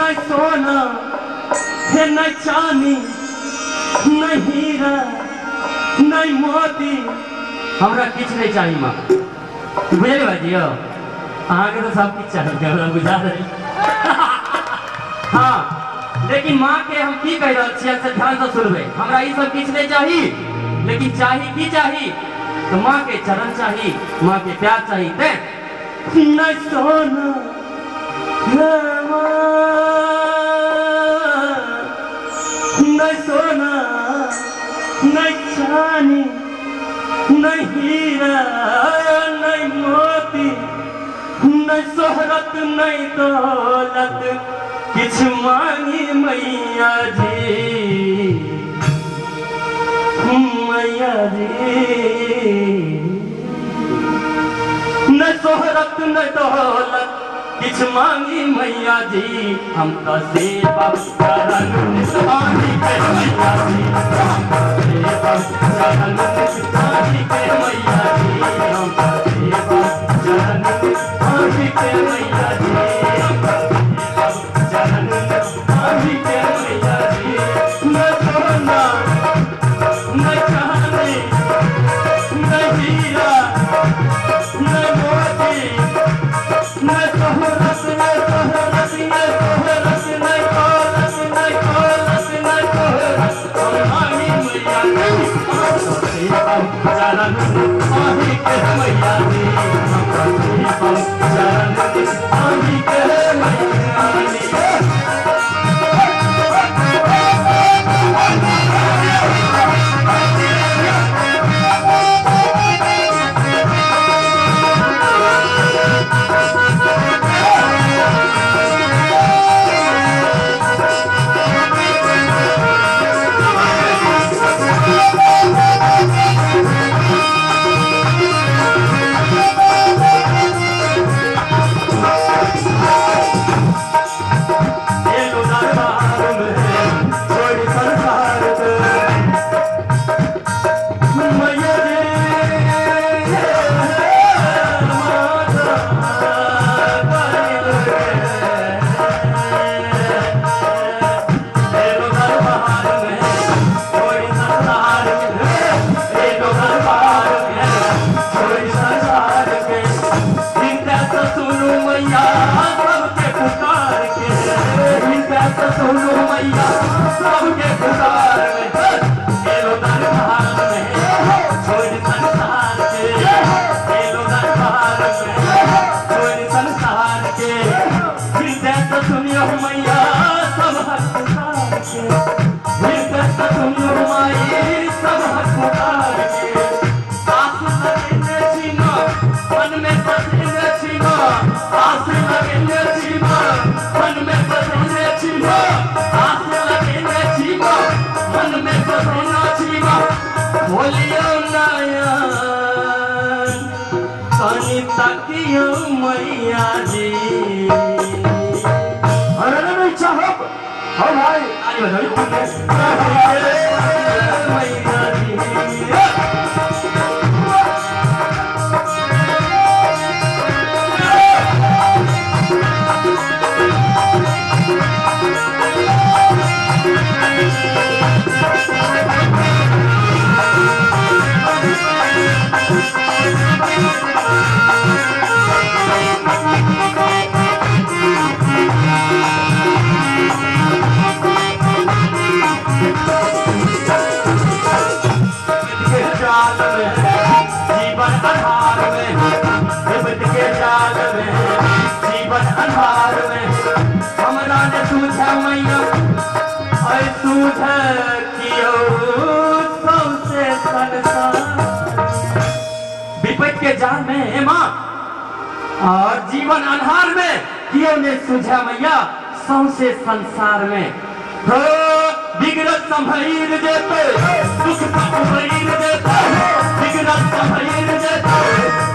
नहीं सोना है नहीं चांदी नहीं हीरा नहीं मोती हमरा किछ नहीं चाहिए माँ बुझे बाजियो आगे तो सब कुछ चाहिए बुझा रही हाँ लेकिन माँ के हम की कह रहे छियै से ध्यान से सुनबे हमरा ई सब किछ नहीं चाहिए लेकिन चाहिए की चाहिए तो माँ के चरण चाहिए माँ के प्यार चाहिए ते नहीं सोना नहीं सोना नहीं चांदी नहीं हीरा नहीं मोती नहीं शोहरत नहीं दौलत किछ मांगी मैया जी मैया जी न शोहरत न दौलत किछ मांगी मैया जी हम तो सेवा करन स्वामी के मैया जी हम तो सेवा करन स्वामी के मैया जी हम तो सेवा करन स्वामी के मैया जी हम तो सेवा करन स्वामी के मैया जी न सोना न चांदी न हीरा न मोती न शोहरत न शोहरत न शोहरत न दौलत न दौलत न शोहरत हमारी मैया जी चरण स्वामी के मैया जी हम चरण स्वामी के मैया जी मैया जी अरे नहीं चाहो हाँ भाई आज बताइए मैया जी विपत्ति के जाल में माँ और जीवन आधार में कियो ने सुझा मैया सौसे संसार में हो बिगड़त संभैर देते सुख संभैर देते बिगड़त संभैर देते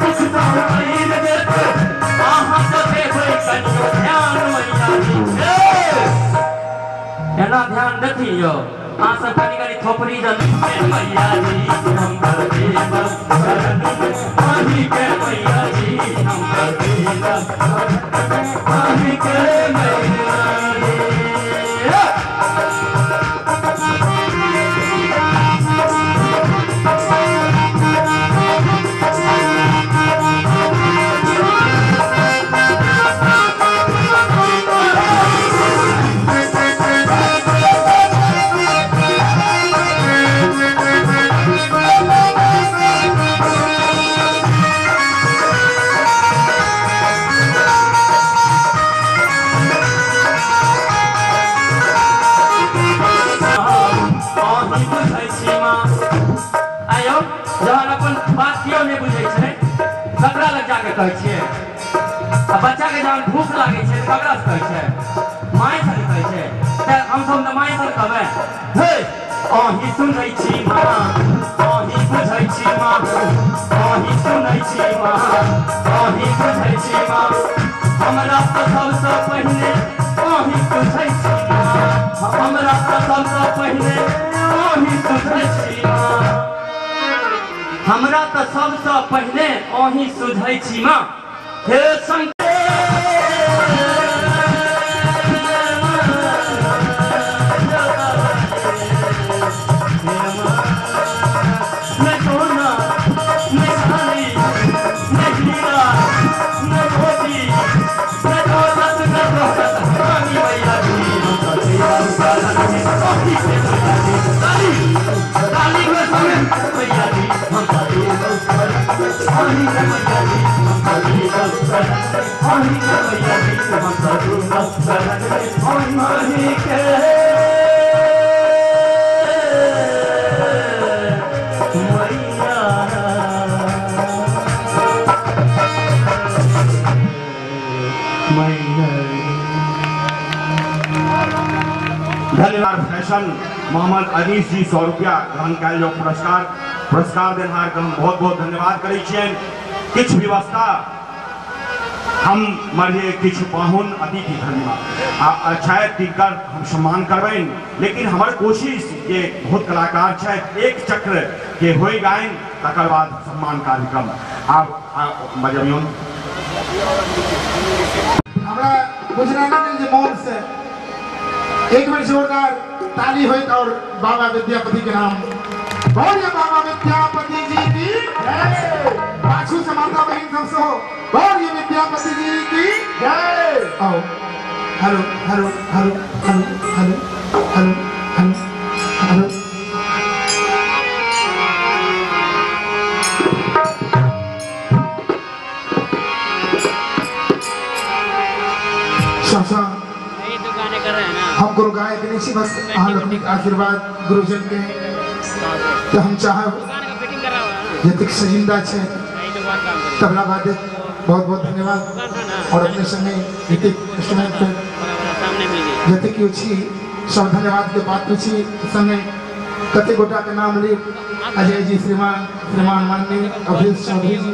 सुख संभैर देते आहा तो देखो कन्यो ध्यान मैया जी एना ध्यान रखियो आ सब कनी थोपड़ी जल मैया जी हम करते बस शरण स्वामी के मैया जी हम करते बस स्वामी के मैया जी क्यों नहीं बुझे छे ककरा लग जाके कहै छियै आ बच्चा के जहन भूख लागे छे ककरा से कहै छै माय से कहै छै त हम सब त माय से कहबै हे अही सुनै छी माँ अही बुझै छी माँ अही सुनै छी माँ अही बुझै छी माँ हमरा त सबसे पहले अही बुझै छी माँ हमरा त सबसे पहले अही बुझै छी माँ हमरा त सबसे पहले अही सुझै छी माँ हे धन्यवाद फैशन मोहम्मद अनीस जी 100 रुपया ग्रहण कयल जो पुरस्कार देनहार के हम बहुत बहुत धन्यवाद करै छियनि। किछु व्यवस्था हम मरिए किछु पाहुन अतिथि धन्यवाद शायद तिनकर हम सम्मान करबनि लेकिन हमर कोशिश जे बहुत कलाकार छथि एक चक्र के होइ गायन तकर बाद सम्मान कार्यक्रम आप बजबियौन। हमरा गुजराना जे मौन से एक बार जोरदार ताली हो और बाबा विद्यापति के नाम बोलिए बाबा विद्यापति जी की जय। पाछू से माता बहन सबसे हो बोलिए विद्यापति जी की जय। आओ hello hello hello hello hello hello hello hello शासा हम गुरु गायक नहीं सी बस लक्ष्मी आशीर्वाद गुरुजन के तो हम चाहब जतिक सजिंदा छे तबला वादक बहुत बहुत धन्यवाद और अपने संगे ऋतिक इंस्ट्रूमेंट पे जतिक छी सब धन्यवाद के बात छी संगे कते गोटा के नाम ली अजय जी श्रीमान माननीय अभिष चौधरी जी